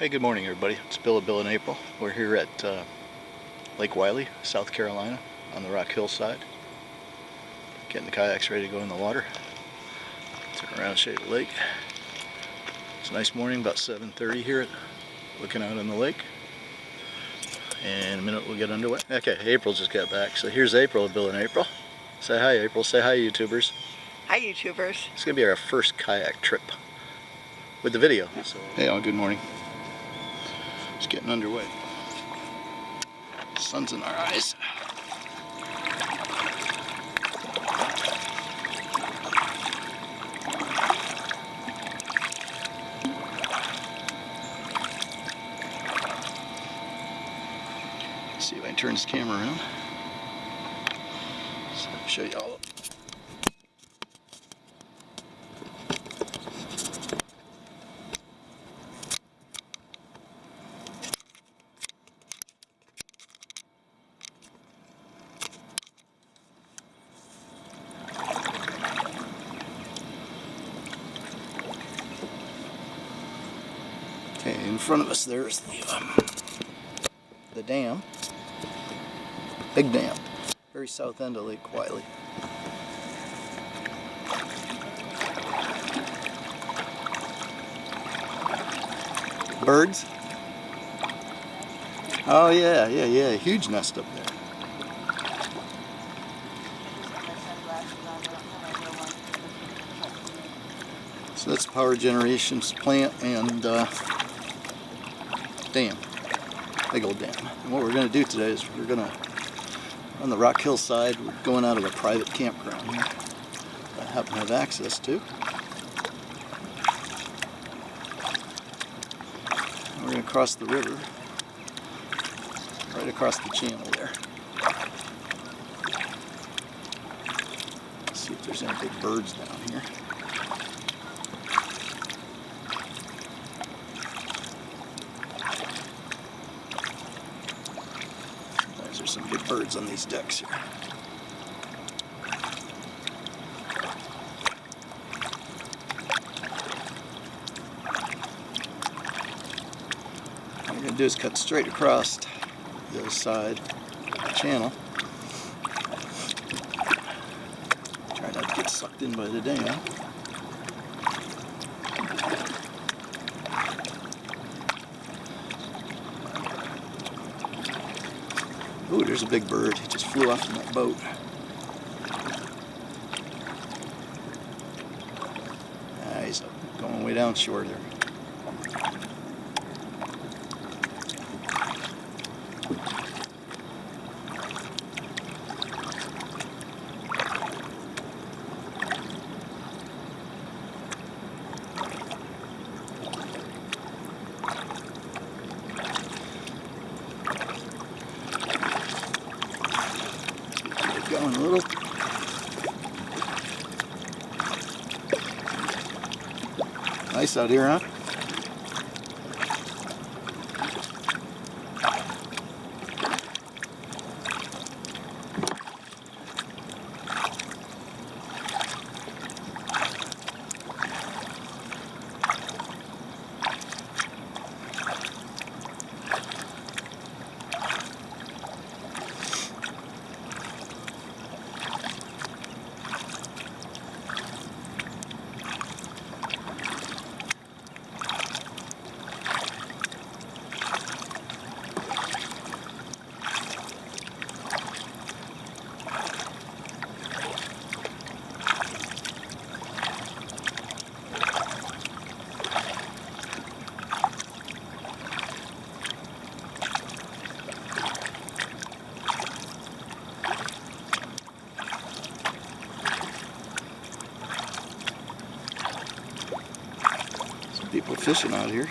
Hey, good morning everybody. It's Bill and April. We're here at Lake Wylie, South Carolina on the rock hillside. Getting the kayaks ready to go in the water. Turn around and show you the lake. It's a nice morning, about 7:30 here, looking out on the lake. And in a minute we'll get underway. Okay, April just got back. So here's April, Bill and April. Say hi, April. Say hi, YouTubers. Hi, YouTubers. It's going to be our first kayak trip with the video. So, hey all, good morning. Just getting underway. Sun's in our eyes. See if I can turn this camera around. So I'll show you all. Okay, in front of us there's the dam, big dam, very south end of Lake Wylie. Birds? Oh yeah, huge nest up there. So that's power generation's plant and dam, big old dam. And what we're going to do today is we're going to, on the rock hillside, we're going out of a private campground here that I happen to have access to. And we're going to cross the river, right across the channel there. Let's see if there's any big birds down here. There's some big birds on these decks here. What we're going to do is cut straight across the other side of the channel. Try not to get sucked in by the dam. Ooh, there's a big bird. He just flew off from that boat. He's going way down shore there. Going a little. Nice out here, huh? People fishing out here.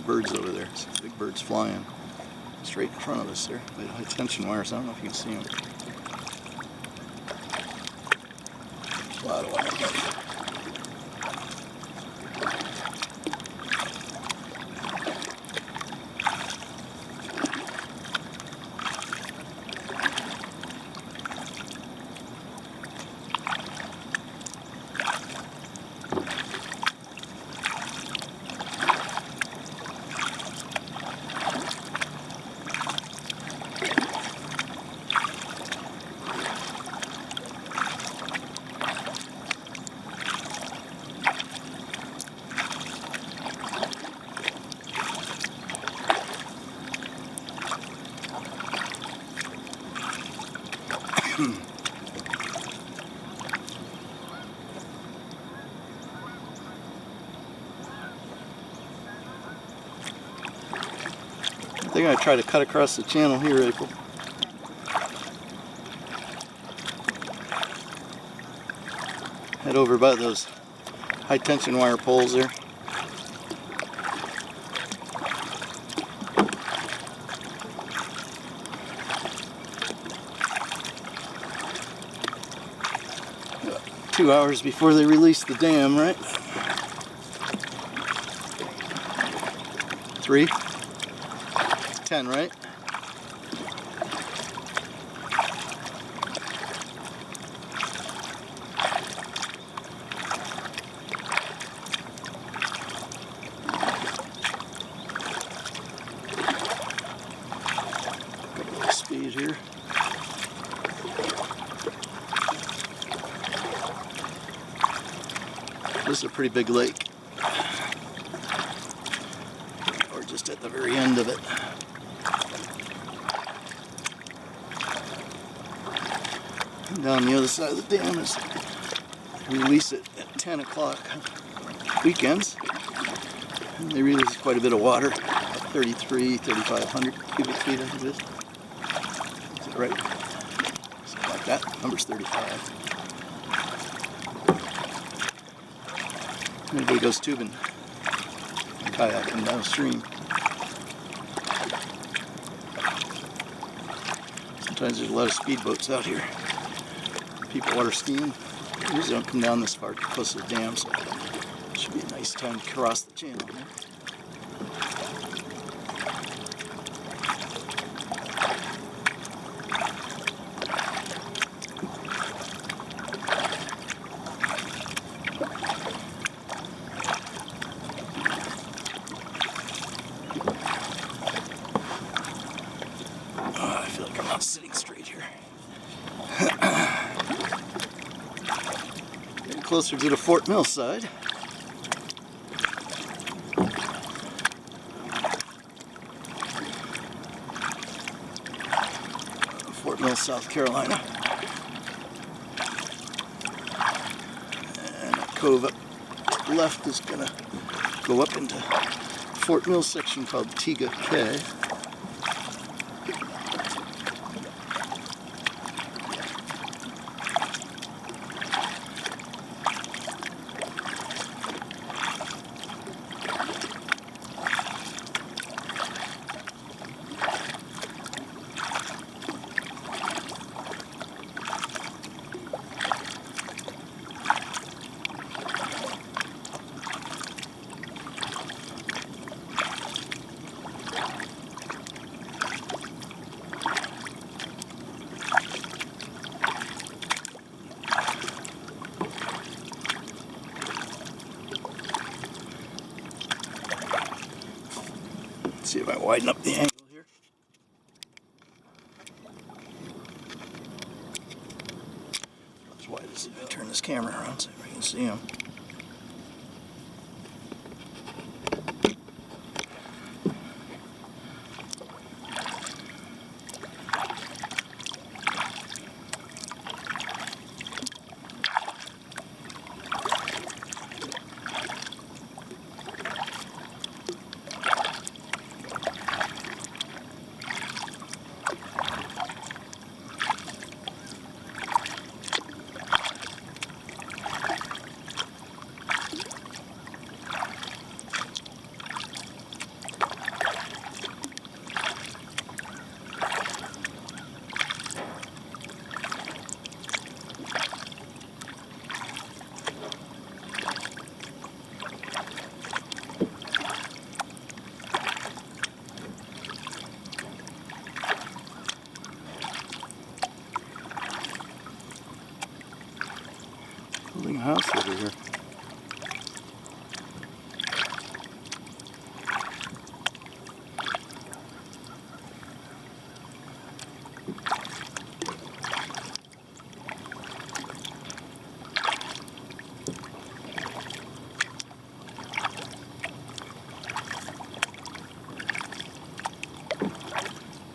big birds over there. Some big birds flying straight in front of us there. High tension wires. I don't know if you can see them. A lot of wires. They're going to try to cut across the channel here, April. Head over by those high tension wire poles there. About 2 hours before they release the dam, right? 3? 10, right? Got a little speed here. This is a pretty big lake. Or just at the very end of it. Down the other side of the dam is release it at 10 o'clock weekends. And they release quite a bit of water, about 3,500 cubic feet, I think it is. Is that right? Something like that. Number's 35. Everybody goes tubing and kayaking downstream. Sometimes there's a lot of speedboats out here. People water skiing. They usually don't come down this far close to the dam, so it should be a nice time to cross the channel here. Oh, I feel like I'm not sitting straight here. Closer to the Fort Mill side. Fort Mill, South Carolina. And a cove up to the left is going to go up into Fort Mill section called Tega Cay. See if I widen up the angle here. Not as wide as if I turn this camera around so we can see them. over here.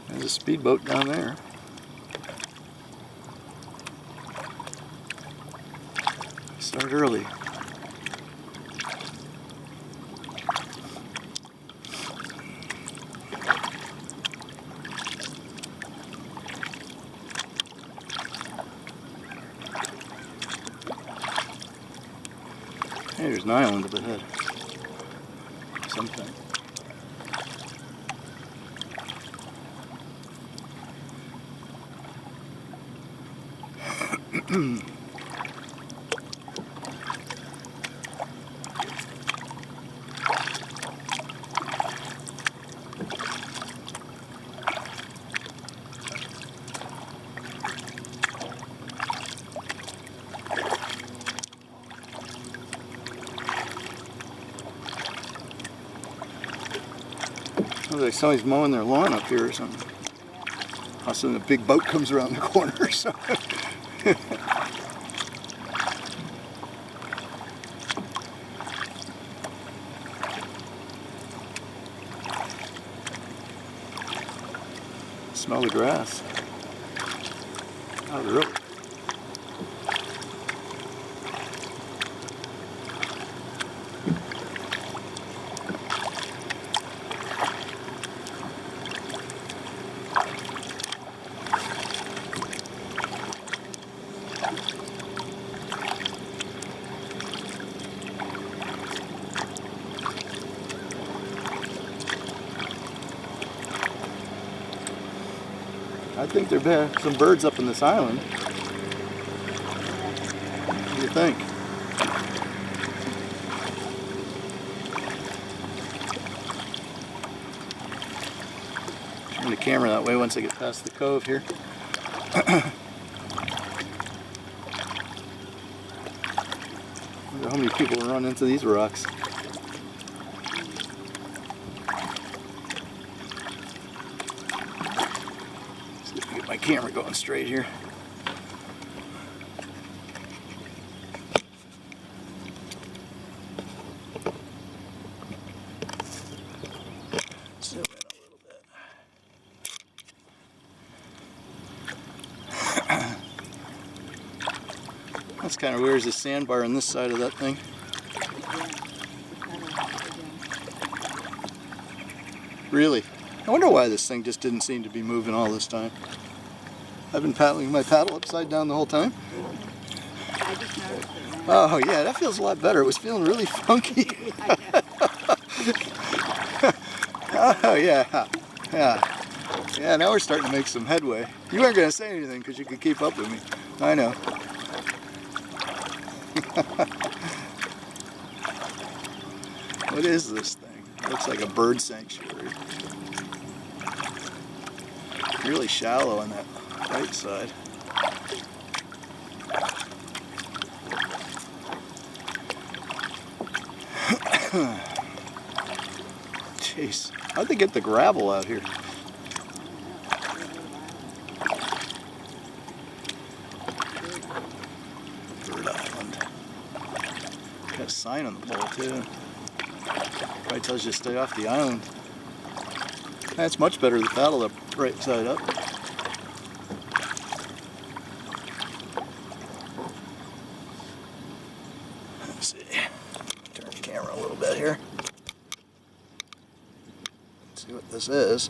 There's a speedboat down there. Start early. Hey, there's an island up ahead. Sometime. Looks like somebody's mowing their lawn up here or something. All of a sudden a big boat comes around the corner or something. Smell the grass. Oh, really? I think there are some birds up in this island. What do you think? Turn the camera that way once I get past the cove here. I wonder how many people run into these rocks. My camera going straight here. Zoom in a little bit. That's kind of weird. There's a sandbar on this side of that thing. Really? I wonder why this thing just didn't seem to be moving all this time. I've been paddling my paddle upside down the whole time. I just noticed it now. Oh yeah, that feels a lot better. It was feeling really funky. Oh yeah, yeah. Yeah, now we're starting to make some headway. You weren't going to say anything because you could keep up with me. I know. What is this thing? It looks like a bird sanctuary. Really shallow on that right side. Jeez, how'd they get the gravel out here? Bird Island. Got a sign on the pole too. Probably tells you to stay off the island. That's much better to paddle up right side up. Let's see. Turn the camera a little bit here. Let's see what this is.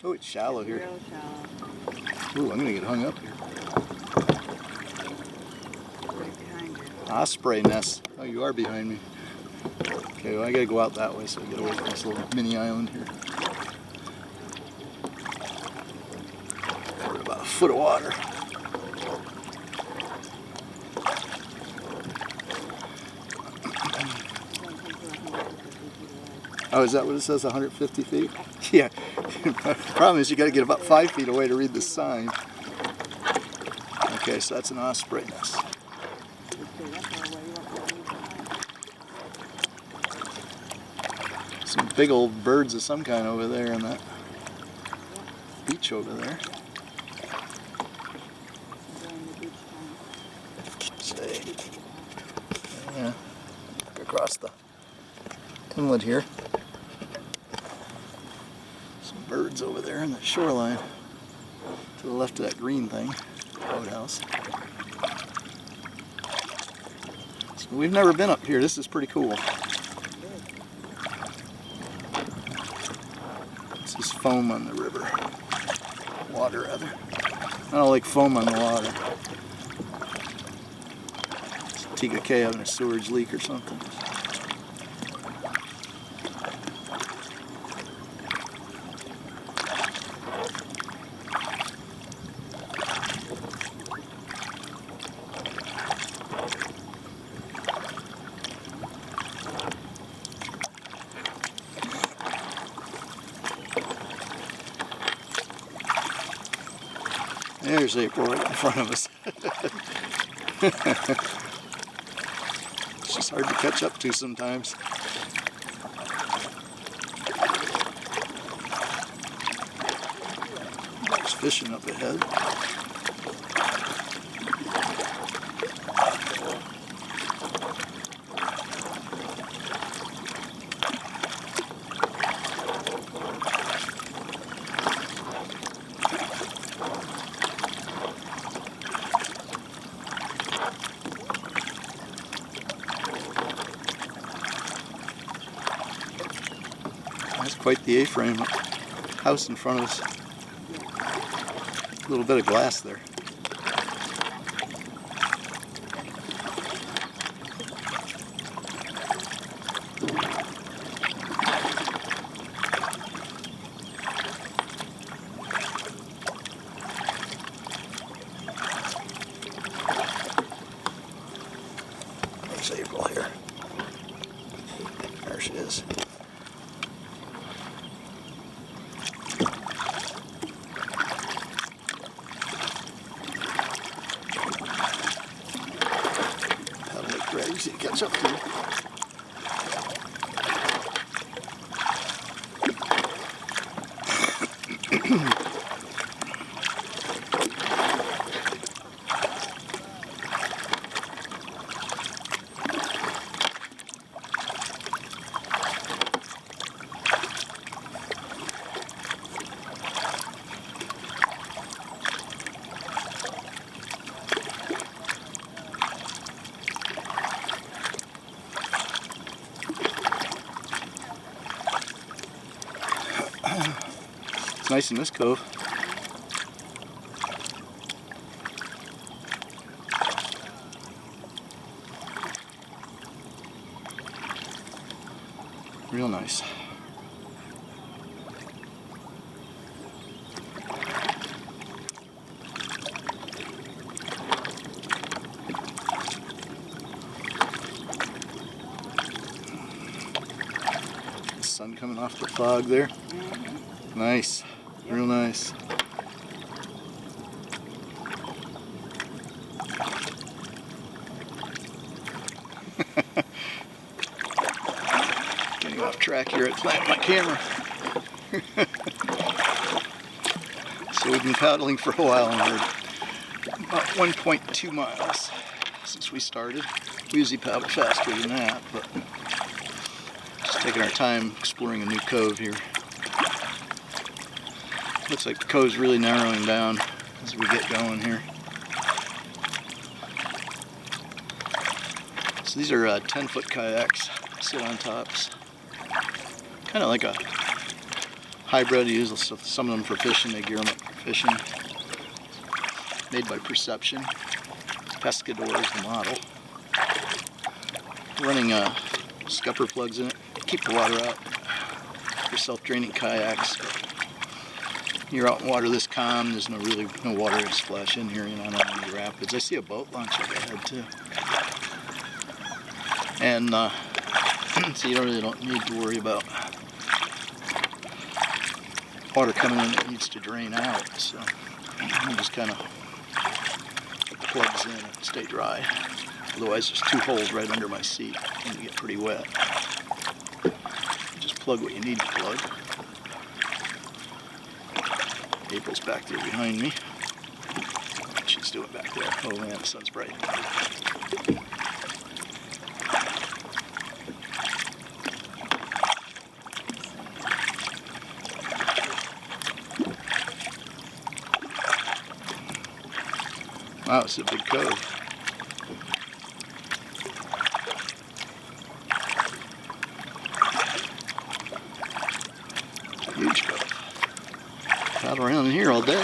Oh, it's shallow here. Real shallow. Ooh, I'm gonna get hung up here. Right behind you. Osprey nest. Oh, you are behind me. Okay, well I gotta go out that way so I get away from this little mini island here. We're about a foot of water. Oh, is that what it says, 150 feet? Yeah. The problem is you gotta get about 5 feet away to read the sign. Okay, so that's an osprey nest. Some big old birds of some kind over there on that beach over there. Say, yeah, look across the inlet here. Some birds over there in the shoreline to the left of that green thing, boathouse. So we've never been up here. This is pretty cool. This is foam on the river. Water, rather. I don't like foam on the water. It's Tega Cay having a sewage leak or something. There's April right in front of us. It's just hard to catch up to sometimes. There's fishing up ahead. That's quite the A-frame house in front of us. A little bit of glass there. There's April here. There she is. Easy to catch up to. It's nice in this cove. Real nice. The sun coming off the fog there. Nice. Real nice. Getting off track here at planting my camera. So we've been paddling for a while and we're about 1.2 miles since we started. We usually paddle faster than that, but just taking our time exploring a new cove here. Looks like the cove's really narrowing down as we get going here. So these are 10-foot kayaks, sit on tops. Kind of like a hybrid. You use some of them for fishing, they gear them up for fishing. Made by Perception. Pescador is the model. Running scupper plugs in it, keep the water out for self-draining kayaks. You're out in water this calm, there's no water to splash in here, not on any rapids. I see a boat launch up ahead too. And so you really don't need to worry about water coming in that needs to drain out. So you just kind of plugs in and stay dry. Otherwise there's two holes right under my seat and you get pretty wet. Just plug what you need to plug. April's back there behind me. What she's doing back there. Oh man, the sun's bright. Wow, it's a big cove. Huge cove. Paddle around in here all day.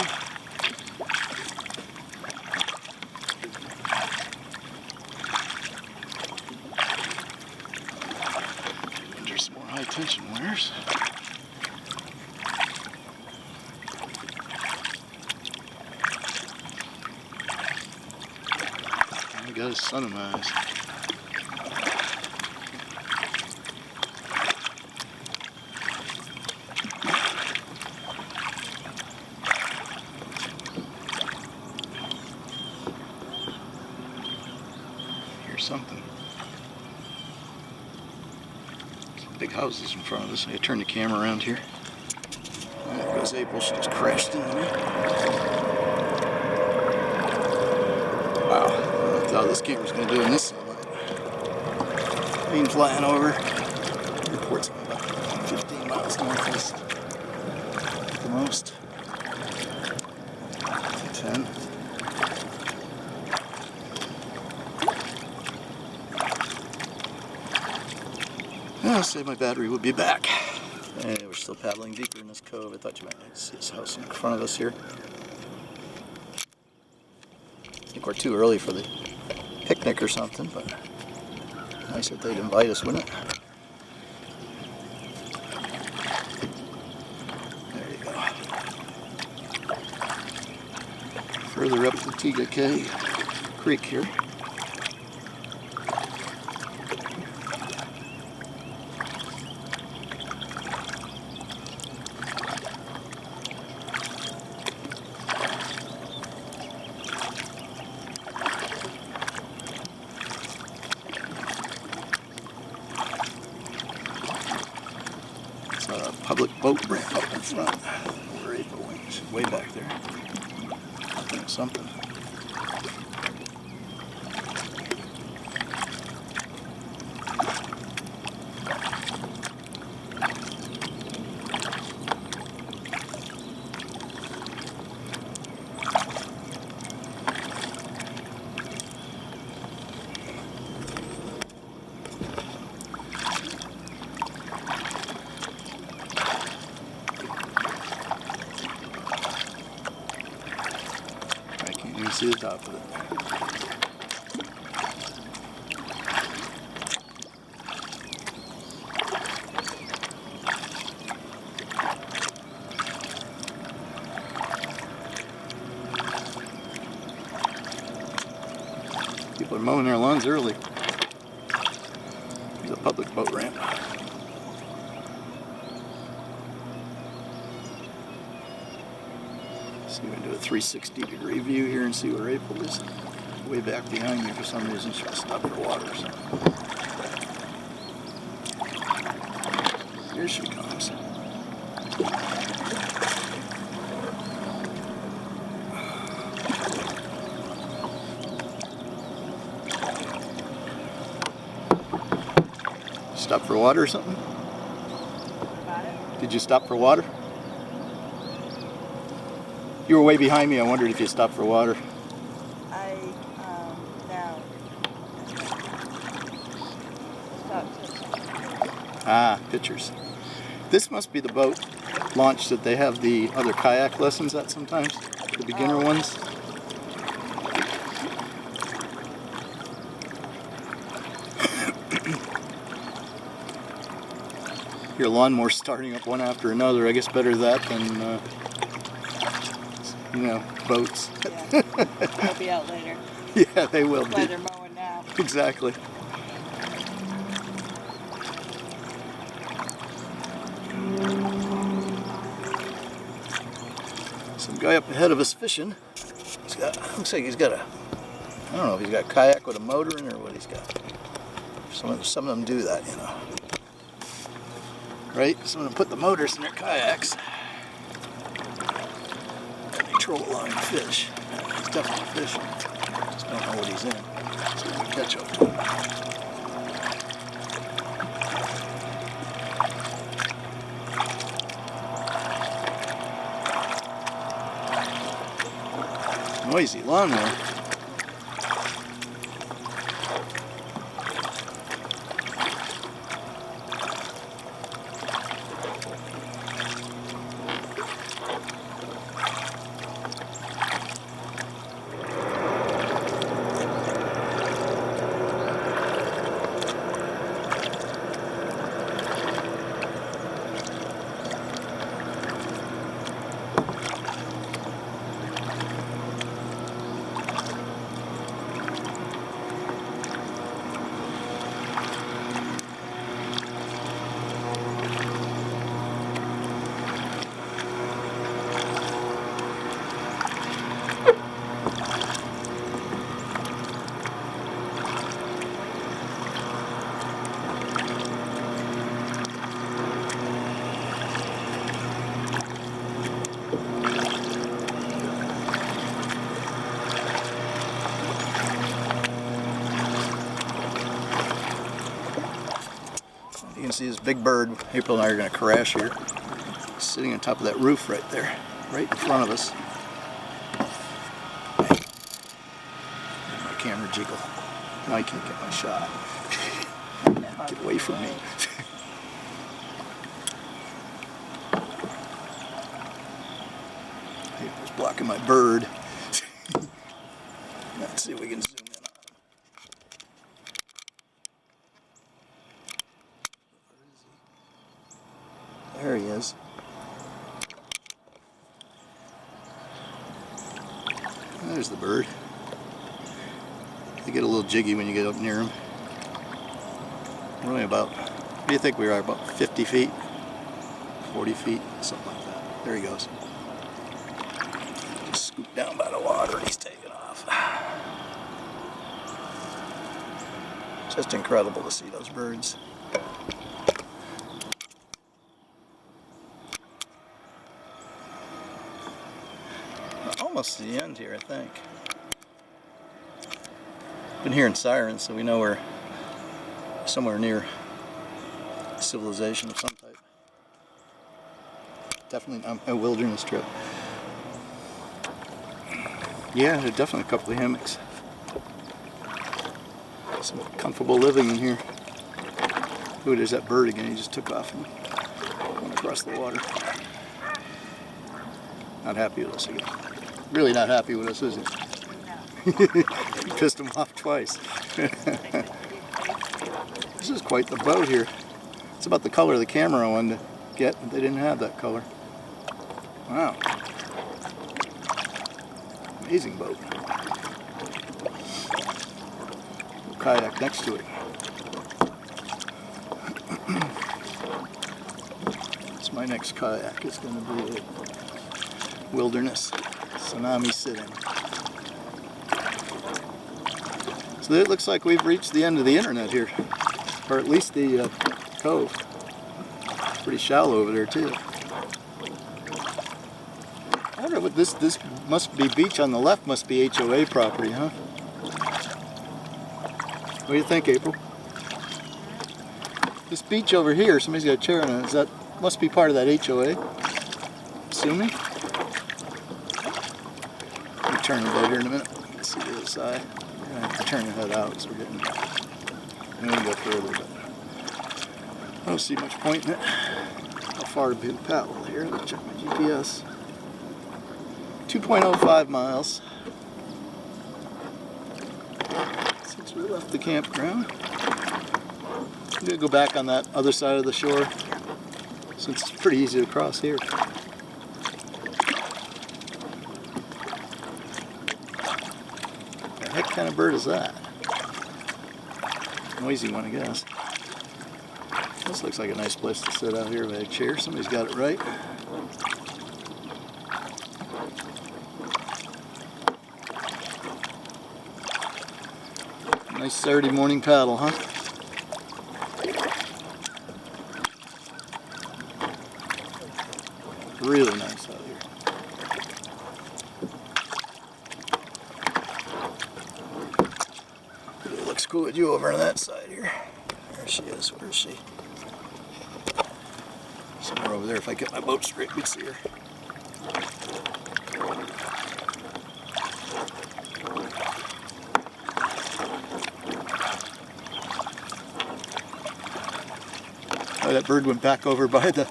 There's some more high tension wires. I got a sun in my eyes. Here's something. Some big houses in front of us. I turn the camera around here. And there goes April. She just crashed into me. Wow. I thought this camera's going to do in this sunlight. Plane flying over. Airport's about 15 miles northeast. At the most. 10. I'll say my battery will be back. Hey, we're still paddling deeper in this cove. I thought you might see this house in front of us here. I think we're too early for the picnic or something, but nice that they'd invite us, wouldn't it? There you go. Further up the Tega Cay creek here. Public boat ramp up in front. Where April went, way back there. Something. You can see the top of it. People are mowing their lawns early. Here's a public boat ramp. See, we can do a 360-degree view here and see where April is. Way back behind me for some reason. She'll stop for water. So. Here she comes. Stop for water or something? Did you stop for water? You were way behind me. I wondered if you stopped for water. No. Ah, pictures. This must be the boat launch that they have the other kayak lessons at sometimes, the beginner ones. Your lawnmower starting up one after another. I guess better that than you know, boats. Yeah. They'll be out later. Yeah, they will be. That's why they're mowing now. Exactly. Some guy up ahead of us fishing. He's got, looks like he's got a, I don't know if he's got a kayak with a motor in it or what he's got. Some of them do that, you know. right? So I'm going to put the motors in their kayaks. And they troll along and fish. He's definitely fishing. Just don't know what he's in. So we can catch up to him. Noisy lawnmower. You can see this big bird. April and I are going to crash here. He's sitting on top of that roof right there, right in front of us. My camera jiggle. Now I can't get my shot. Get away from me. April's blocking my bird. Let's see if we can zoom in on him. There he is. There's the bird. They get a little jiggy when you get up near them. We're only about, what do you think we are, about 50 feet? 40 feet? Something like that. There he goes. Just scoop down by the water and he's taking off. Just incredible to see those birds. Almost to the end here, I think. Been hearing sirens, so we know we're somewhere near civilization of some type. Definitely a wilderness trip. Yeah, there's definitely a couple of hammocks. Some comfortable living in here. Ooh, there's that bird again. He just took off and went across the water. Not happy with us again. Really not happy with us, is he? He pissed him off twice. This is quite the boat here. It's about the color of the camera I wanted to get, but they didn't have that color. Wow. Amazing boat. We'll kayak next to it. It's my next kayak. It's going to be a wilderness tsunami sit-in. So it looks like we've reached the end of the internet here, or at least the cove. It's pretty shallow over there too. I wonder what this must be. Beach on the left must be HOA property, huh? What do you think, April? This beach over here, somebody's got a chair on it. That must be part of that HOA? Assuming. Let me turn the boat here in a minute. Let's see the other side. We're gonna have to turn the head out because we're getting. We can go further, but I don't see much point in it. How far to be the paddle here? Let me check my GPS. 2.05 miles. Since we left the campground, I'm gonna go back on that other side of the shore since it's pretty easy to cross here. What kind of bird is that? Noisy one, I guess. This looks like a nice place to sit out here with a chair. Somebody's got it right. Nice Saturday morning paddle, huh? really nice out here. It looks cool with you over on that side here. There she is. Where is she? Somewhere over there. If I get my boat straight, we'd see her. Oh, that bird went back over by the...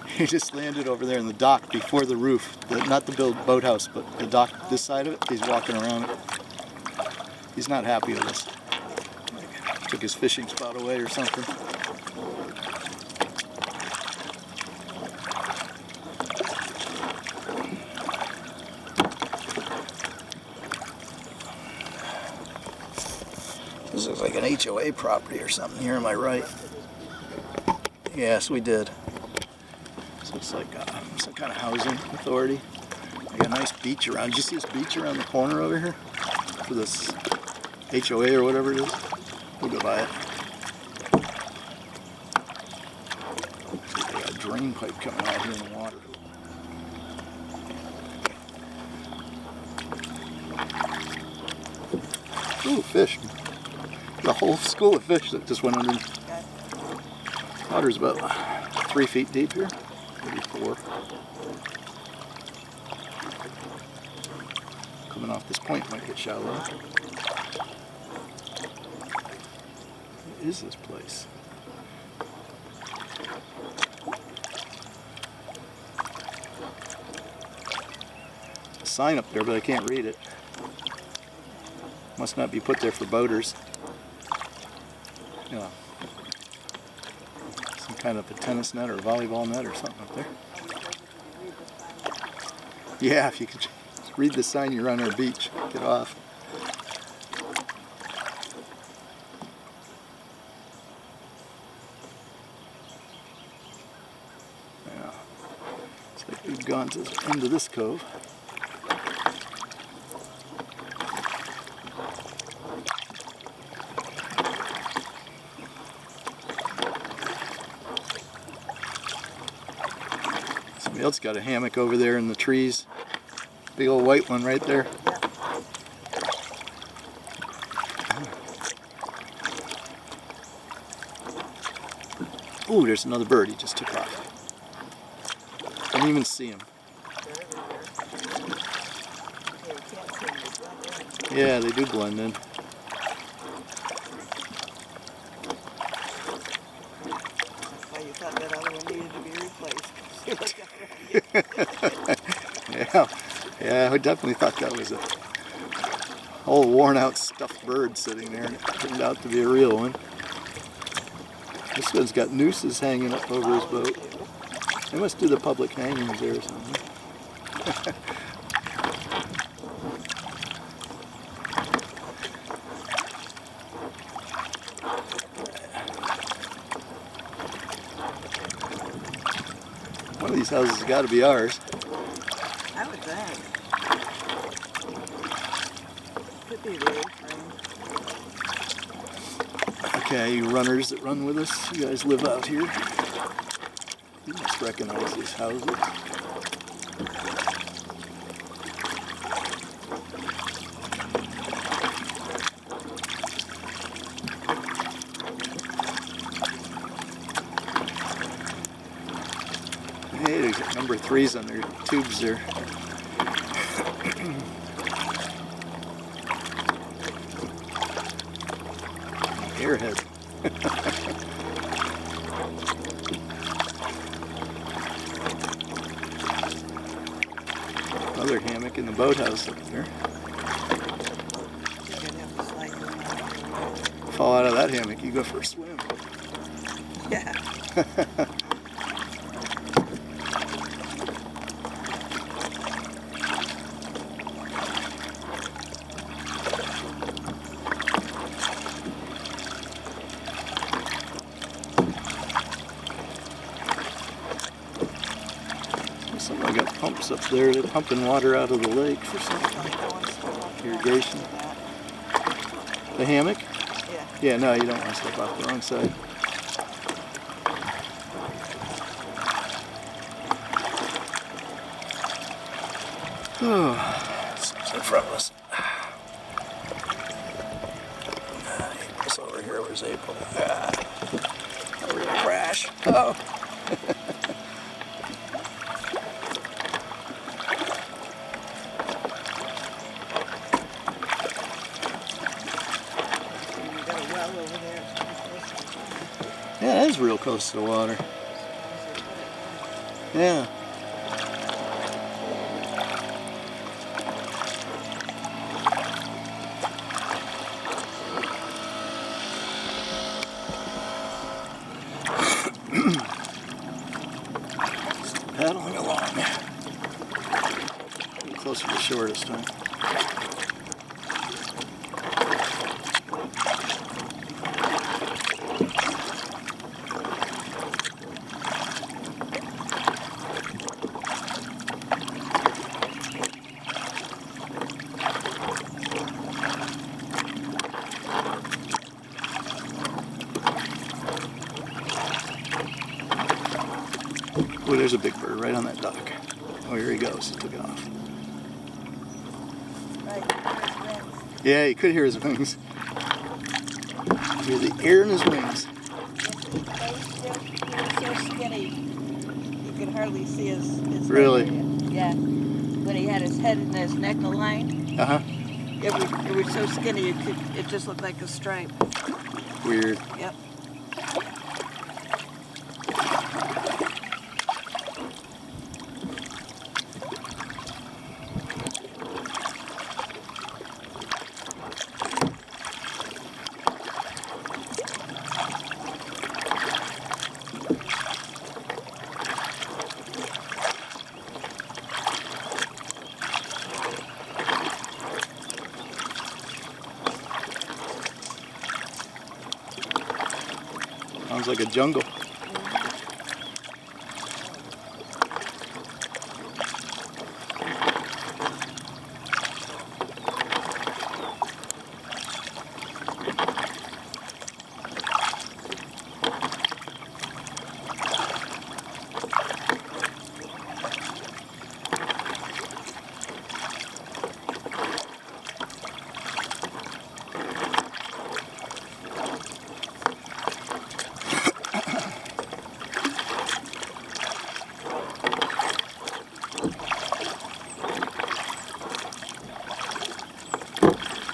He just landed over there in the dock before the roof. Not the boathouse, but the dock, this side of it. He's walking around it. He's not happy with us. Took his fishing spot away or something. This looks like an HOA property or something here, am I right? Yes, we did. So it's like some kind of housing authority. Like a nice beach around. Did you see this beach around the corner over here? For this HOA or whatever it is? We'll go by it. They got a drain pipe coming out here in the water. Ooh, fish. The whole school of fish that just went under. Water's about 3 feet deep here, maybe 4. Coming off this point might get shallow. What is this place? A sign up there, but I can't read it. Must not be put there for boaters. Yeah. Some kind of a tennis net or a volleyball net or something up there. Yeah, if you could read the sign, you're on our beach. Get off. Yeah. Looks like we've gone to the end of this cove. Somebody else got a hammock over there in the trees. Big old white one right there. Ooh, there's another bird. He just took off. Didn't even see him. Yeah, they do blend in. You thought that other one needed to be replaced. Yeah, I definitely thought that was a old worn-out stuffed bird sitting there, and it turned out to be a real one. This one's got nooses hanging up over his boat. They must do the public hangings there or something. One of these houses has got to be ours. I would think. Could be the A-frame. Okay, you runners that run with us, you guys live out here. You must recognize these houses. Hey, there's number 3s on their tubes there. Airhead. Another hammock in the boathouse up there. Fall out of that hammock, you go for a swim. Yeah. Somebody got pumps up there. They're pumping water out of the lake for something. Irrigation. The hammock? Yeah. Yeah, no, you don't want to step off the wrong side. Oh, it's in front of us. April's over here. Where's April? We're gonna crash. Oh. Yeah, it is real close to the water. Yeah. Paddling along. Closer to shore this time. Oh, there's a big bird right on that dock. Oh, here he goes. He took it off. Yeah, you could hear his wings. You hear the air in his wings. He was so skinny, you could hardly see his Really? head. Yeah. When he had his head and his neck aligned. Uh-huh. It was so skinny, it just looked like a stripe. Weird. Yep. Sounds like a jungle.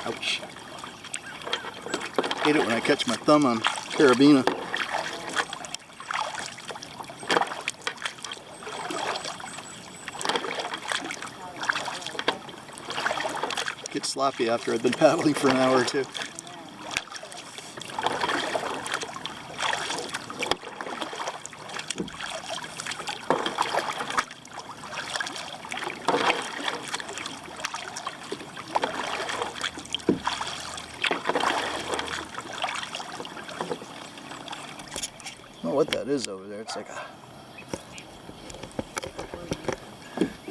Ouch. Hate it when I catch my thumb on carabiner. Get sloppy after I've been paddling for an hour or two. I don't know what that is over there. It's like a...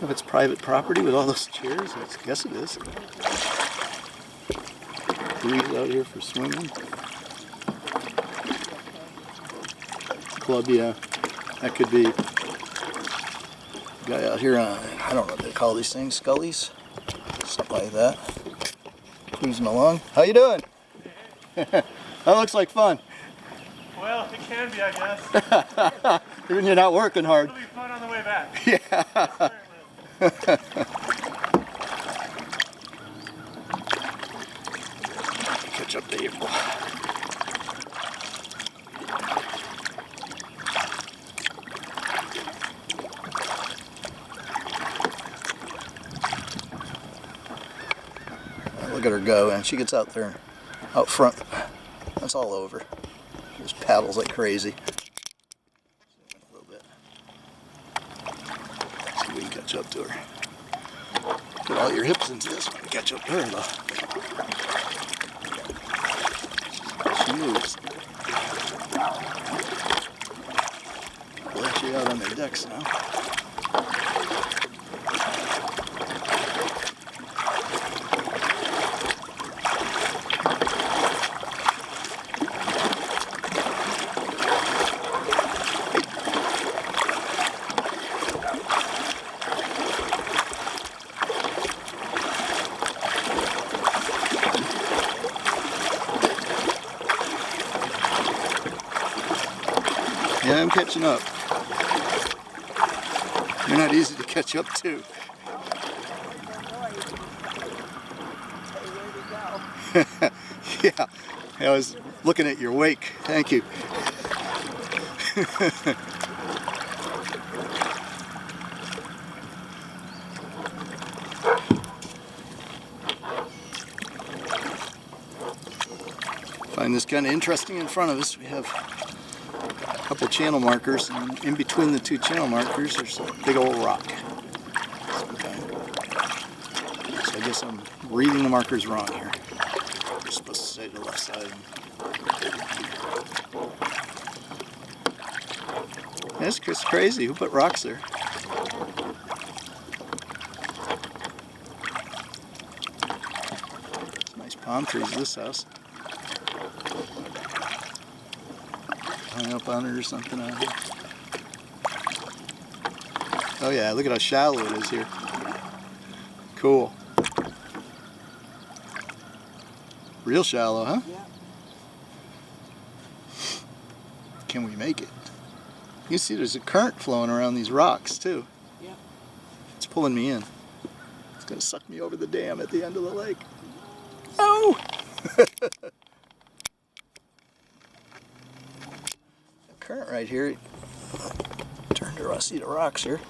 If it's private property with all those chairs, I guess it is. Breeze out here for swimming. Club, yeah. That could be. Guy out here on, I don't know what they call these things, scullies? Something like that. Cruising along. How you doing? That looks like fun. Well, it can be, I guess. Even you're not working hard. It'll be fun on the way back. Yeah. Catch up to April. Look at her go, and she gets out there, out front. That's all over. She just paddles like crazy. A little bit. See if we can catch up to her. Put all your hips into this one. Catch up to her, though. She moves. Let you out on the decks now. Yeah, I'm catching up. You're not easy to catch up to. Yeah, I was looking at your wake. Thank you. Find this kind of interesting. In front of us we have a couple channel markers, and in between the two channel markers there's a big old rock. Okay. So I guess I'm reading the markers wrong here. You're supposed to say the left side. That's just crazy. Who put rocks there? Nice palm trees in this house. Hung up on it or something out here. Oh yeah, look at how shallow it is here. Cool. Real shallow, huh? Yeah. Can we make it? You see there's a current flowing around these rocks too. Yeah. It's pulling me in. It's gonna suck me over the dam at the end of the lake. Oh! Current right here. Turn to see the rocks here.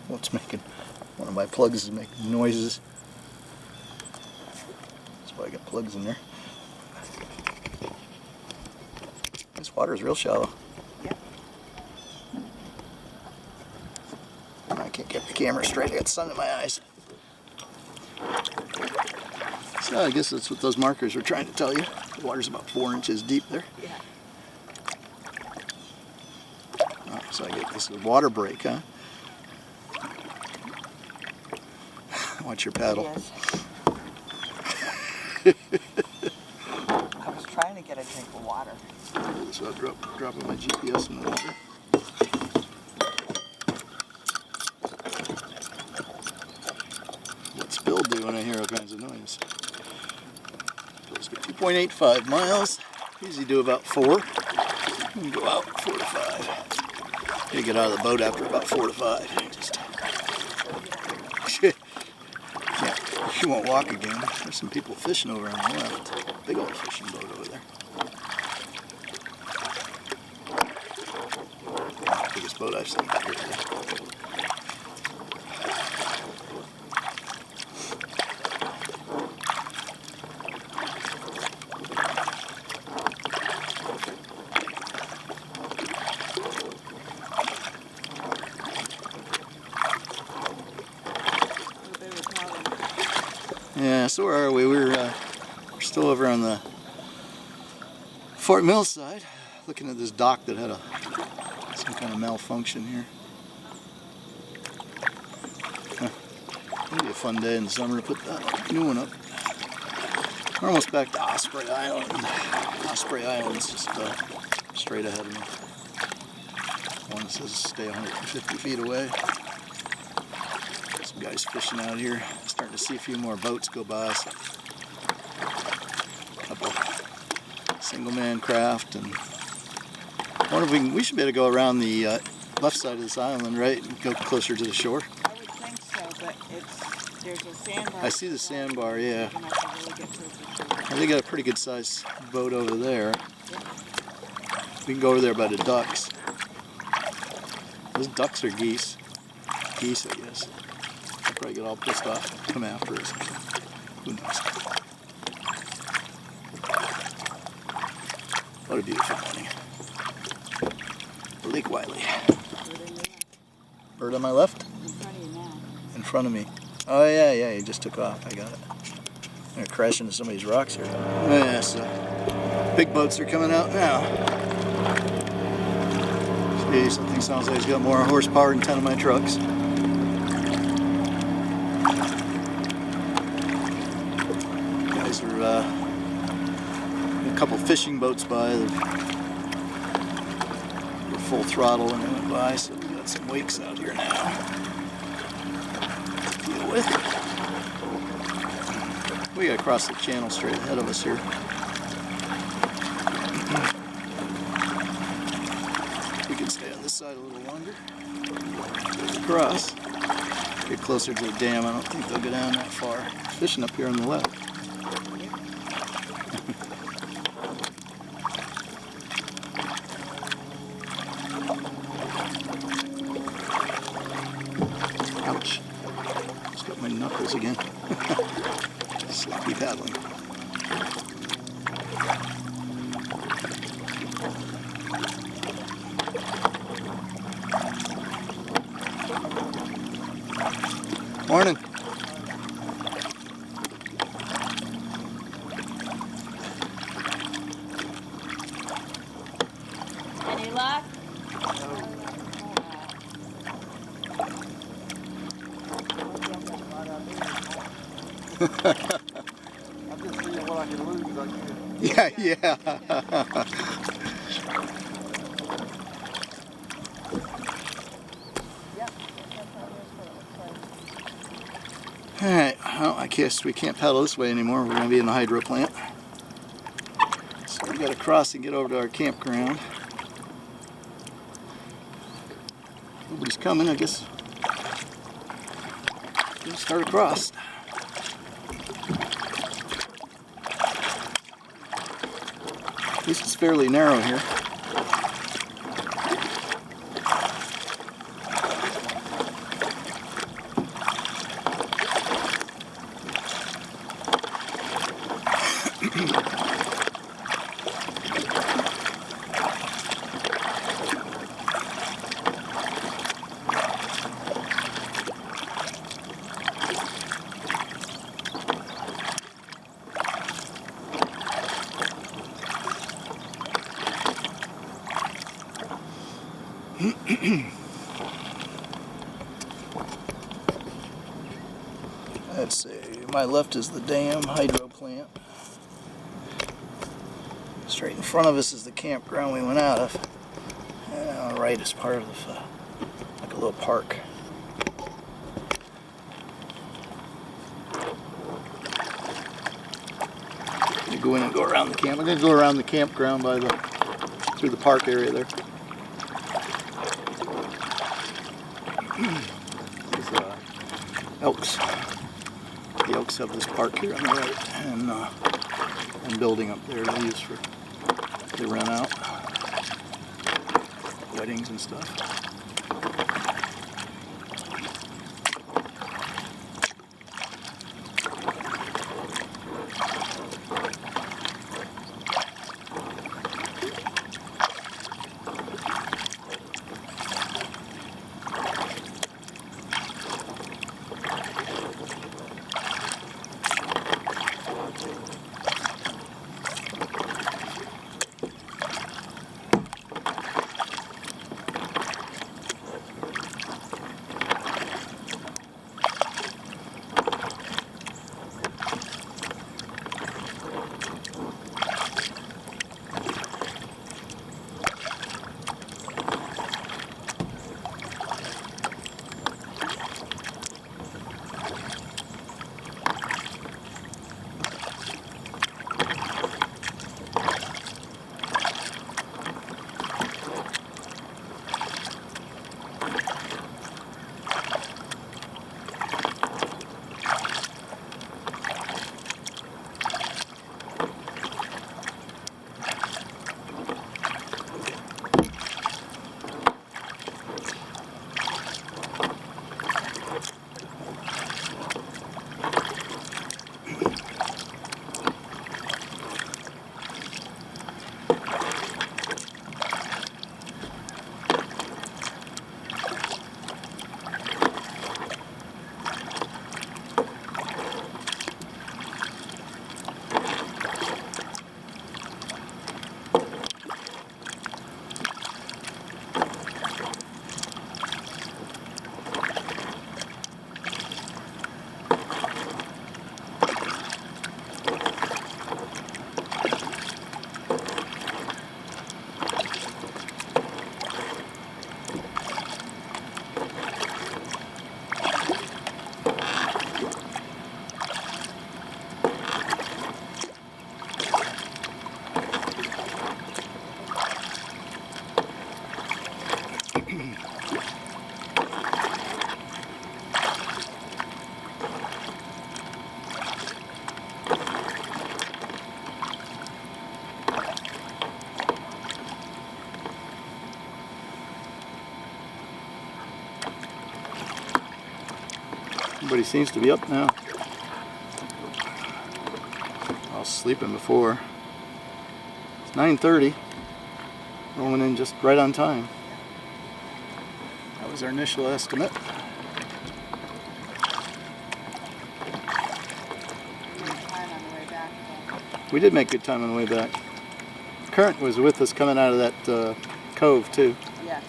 What's making? One of my plugs is making noises. That's why I got plugs in there. This water is real shallow. Yep. I can't get the camera straight. I got sun in my eyes. So I guess that's what those markers are trying to tell you. The water's about 4 inches deep there. Yeah. Oh, so I get this is a water break, huh? Watch your paddle. Yes. I was trying to get a drink of water. So I'll dropping my GPS in the water. What's Bill doing? I hear all kinds of noise. Bill's got 2.85 miles. Usually do about 4. You can go out 4 to 5. You get out of the boat after about 4 to 5. Just you won't walk again. There's some people fishing over on the left. Big old fishing boat over there. Biggest boat I've seen back here today. Yeah, so where are we? We're still over on the Fort Mill side, looking at this dock that had some kind of malfunction here. It'll be a fun day in the summer to put that new one up. We're almost back to Osprey Island. Osprey Island's just straight ahead of me. One says stay 150 feet away. Some guys fishing out here. Starting to see a few more boats go by. So a couple single man craft, and I wonder if we should be able to go around the left side of this island, right, and go closer to the shore. I would think so, but there's a sandbar. I see the sandbar, yeah. You're gonna have to really get towards the shore. They got a pretty good sized boat over there. Yeah. We can go over there by the ducks. Those ducks are geese. Geese, I guess. They'll probably get all pissed off and come after us. Who knows? What a beautiful morning. Lake Wylie. Bird on my left? In front of you now. In front of me. Oh yeah, he just took off. I got it. I'm gonna crash into some of these rocks here. Yeah, so big boats are coming out now. See, something sounds like it's got more horsepower than 10 of my trucks. Guys are a couple fishing boats by. They're full throttle and they went by, so we got some wakes out here now to deal with. We gotta cross the channel straight ahead of us here. across. Get closer to the dam. I don't think they'll go down that far. Fishing up here on the left. Ouch. Just got my knuckles again. Sloppy paddling. Morning. Any luck? I'm just seeing what I can lose. Yeah. Alright, well, I guess we can't paddle this way anymore. We're going to be in the hydro plant. So we've got to cross and get over to our campground. Nobody's coming, I guess. We'll start across. At least it's fairly narrow here. Let's see, my left is the dam hydro plant. Straight in front of us is the campground we went out of. And on the right is part of the, like a little park. I'm gonna go in and go around the camp. I'm gonna go around the campground by the, through the park area there. There's elks. The elks have this park here on the right, and building up there they use for, they rent out weddings and stuff. Everybody seems to be up now. I was sleeping before. It's 9:30. Rolling in just right on time. That was our initial estimate. We did make good time on the way back. Current was with us coming out of that cove too. Yeah.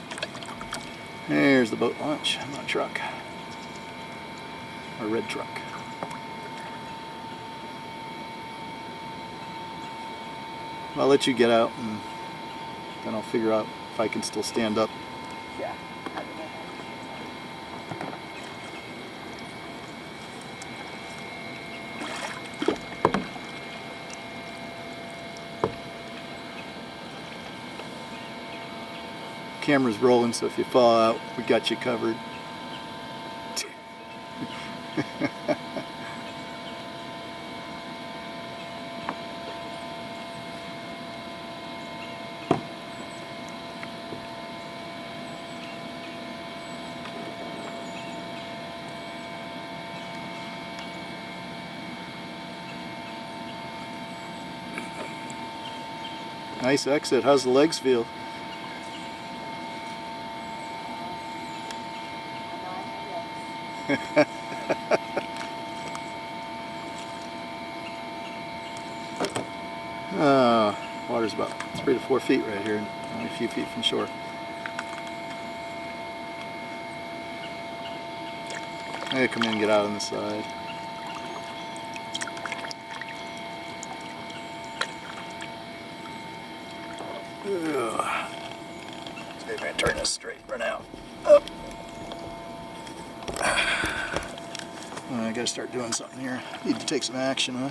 There's the boat launch on the truck. Our red truck. I'll let you get out and then I'll figure out if I can still stand up. Yeah. Camera's rolling, so if you fall out, we got you covered. Nice exit. How's the legs feel? Water's about 3 to 4 feet right here, only a few feet from shore. I'm gonna come in and get out on the side. Ugh. See if I can turn this straight for now. Up. I gotta start doing something here. Need to take some action, huh?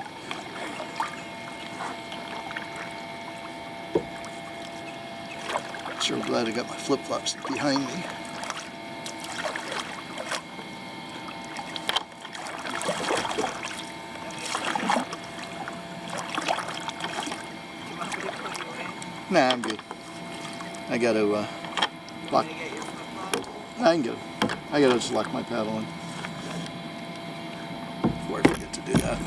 Sure glad I got my flip-flops behind me. Nah, I'm good. I gotta lock. I can get it. I gotta just lock my paddle in before I forget to do that.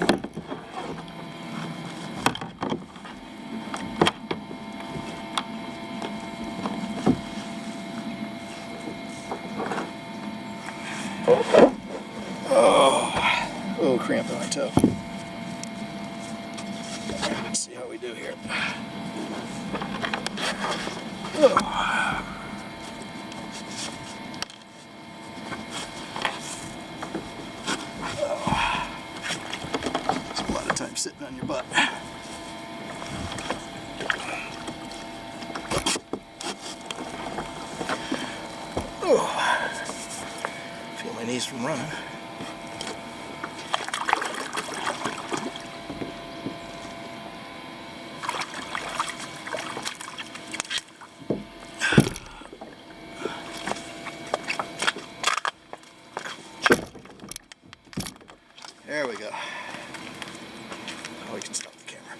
Oh, cramp in my toe. Let's see how we do here. Oh. It's a lot of time sitting on your butt. Oh. Feel my knees from running. There we go. Oh, we can stop the camera.